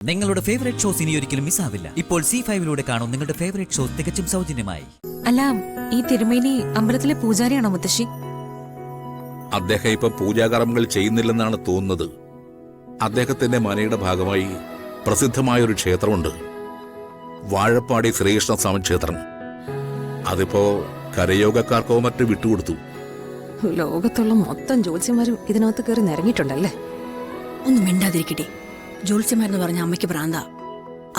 നിങ്ങളുടെ favourite shows ഇനി ഒരിക്കലും മിസ്സാവില്ല. ഇപ്പോൾ C5 കാണും നിങ്ങളുടെ ഫേവറേറ്റ് ഷോസ് തികച്ചും സൗജന്യമായി. അല്ല, ഈ തിരുമേനി അമ്പലത്തിലെ പൂജാരിയാണോ മുത്തശ്ശി? അദ്ദേഹം ഇപ്പൊ പൂജാകർമ്മങ്ങൾ ചെയ്യുന്നില്ലെന്നാണ് തോന്നുന്നത്. അദ്ദേഹത്തിന്റെ മനയുടെ ഭാഗമായി പ്രസിദ്ധമായൊരു ക്ഷേത്രമുണ്ട്, വാഴപ്പാടി ശ്രീകൃഷ്ണസ്വാമി ക്ഷേത്രം. അതിപ്പോ കരയോഗക്കാർക്കോ മറ്റു വിട്ടുകൊടുത്തു. ലോകത്തുള്ള മൊത്തം ജ്യോത്സ്യന്മാരും ഇതിനകത്ത് കയറി നിരങ്ങിയിട്ടുണ്ടല്ലേ? ഒന്നും മിണ്ടാതിരിക്കട്ടെ. ജ്യോത്സ്യന്മാരെന്ന് പറഞ്ഞ അമ്മയ്ക്ക് ഭ്രാന്ത.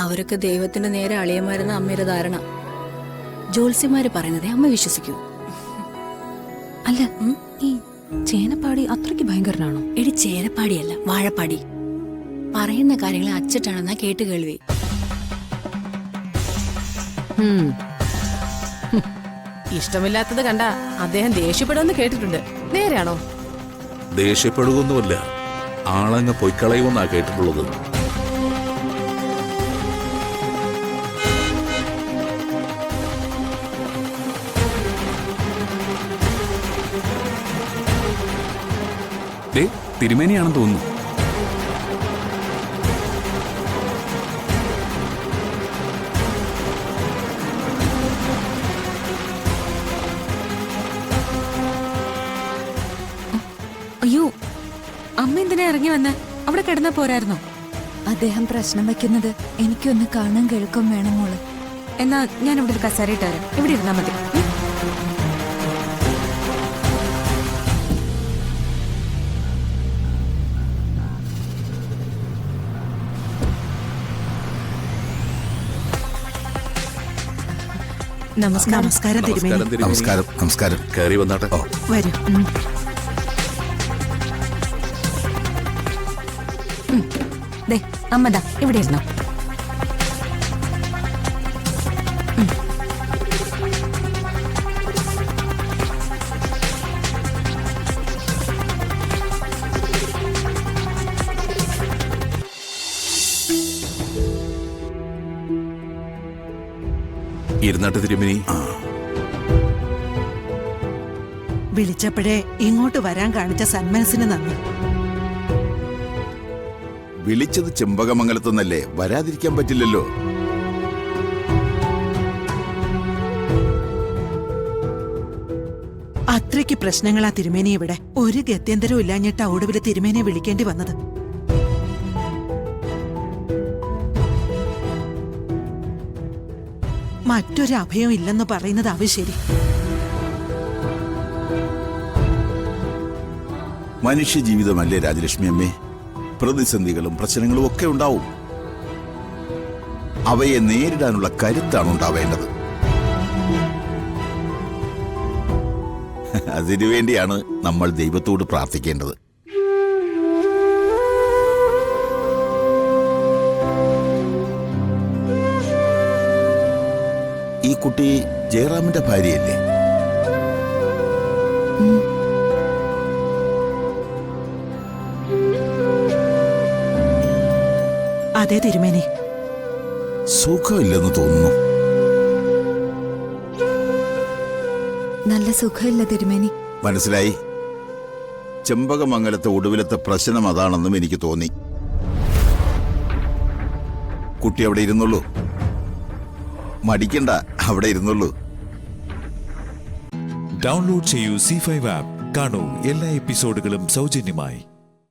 അവരൊക്കെ ദൈവത്തിന്റെ നേരെ അളിയന്മാരെന്ന അമ്മയുടെ ധാരണ. ജ്യോത്സ്യന്മാര് പറയുന്നതേ അമ്മ വിശ്വസിക്കൂ. അല്ല, ഈ ചേനപ്പാടി അത്രയ്ക്ക് ഭയങ്കരനാണോ? എടി, ചേനപ്പാടിയല്ല, വാഴപ്പാടി. പറയുന്ന കാര്യങ്ങൾ അച്ചട്ടാണെന്നാ കേട്ട് കേൾവി. ഇഷ്ടമില്ലാത്തത് കണ്ട അദ്ദേഹം ദേഷ്യപ്പെടുമെന്ന് കേട്ടിട്ടുണ്ട്. നേരെയാണോ? ദേഷ്യപ്പെടുകയൊന്നുമല്ല, ആളങ്ങ് പൊയ്ക്കളയുമെന്നാ കേട്ടിട്ടുള്ളത്. തിരുമേനിയാണെന്ന് തോന്നുന്നു. അയ്യോ, അമ്മ എന്തിനാ ഇറങ്ങി വന്ന്? അവിടെ കിടന്നാ പോരായിരുന്നോ? അദ്ദേഹം പ്രശ്നം വെക്കുന്നത് എനിക്കൊന്ന് കാണാൻ കേൾക്കും വേണം മോള്. എന്നാ ഞാൻ ഇവിടെ ഒരു കസേരയിട്ട് തരാം, ഇവിടെ ഇരുന്നാ മതി. നമസ്കാരം തിരുമേനി. നമസ്കാരം. നമസ്കാരം. കയറി വന്നാട്ടെ. വരൂ. ദേ, അമ്മദാ ഇവിടെ ഇരുന്നോ. ഇരുന്നാട്ട് തിരുമേനി. വിളിച്ചപ്പോഴേ ഇങ്ങോട്ട് വരാൻ കാണിച്ച സന്മനസ്സിന് നന്ദി. വിളിച്ചത് ചെമ്പകമംഗലത്തുനിന്നല്ലേ, വരാതിരിക്കാൻ പറ്റില്ലല്ലോ. അത്രയ്ക്ക് പ്രശ്നങ്ങളാ തിരുമേനി ഇവിടെ. ഒരു ഗത്യന്തരവും ഇല്ലാഞ്ഞിട്ടാ ഒടുവില് തിരുമേനിയെ വിളിക്കേണ്ടി വന്നത്. മറ്റൊരു അഭയം ഇല്ലെന്ന് പറയുന്നതാവും ശരി. മനുഷ്യജീവിതമല്ലേ രാജലക്ഷ്മി അമ്മേ, പ്രതിസന്ധികളും പ്രശ്നങ്ങളും ഒക്കെ ഉണ്ടാവും. അവയെ നേരിടാനുള്ള കരുത്താണ് ഉണ്ടാവേണ്ടത്. അതിനുവേണ്ടിയാണ് നമ്മൾ ദൈവത്തോട് പ്രാർത്ഥിക്കേണ്ടത്. ഈ കുട്ടി ജയറാമിന്റെ ഭാര്യയല്ലേ? അതെ തിരുമേനി. സുഖമില്ലെന്ന് തോന്നുന്നു. നല്ല സുഖമില്ല തിരുമേനി. മനസ്സിലായി. ചെമ്പകമംഗലത്തെ ഒടുവിലത്തെ പ്രശ്നം അതാണെന്നും എനിക്ക് തോന്നി. കുട്ടി അവിടെ ഇരുന്നുള്ളൂ, മടിക്കണ്ട, അവിടെ ഇരുന്നുള്ളൂ. ഡൗൺലോഡ് ചെയ്യൂ C5 ആപ്പ്. കാണൂ എല്ലാ എപ്പിസോഡുകളും സൗജന്യമായി.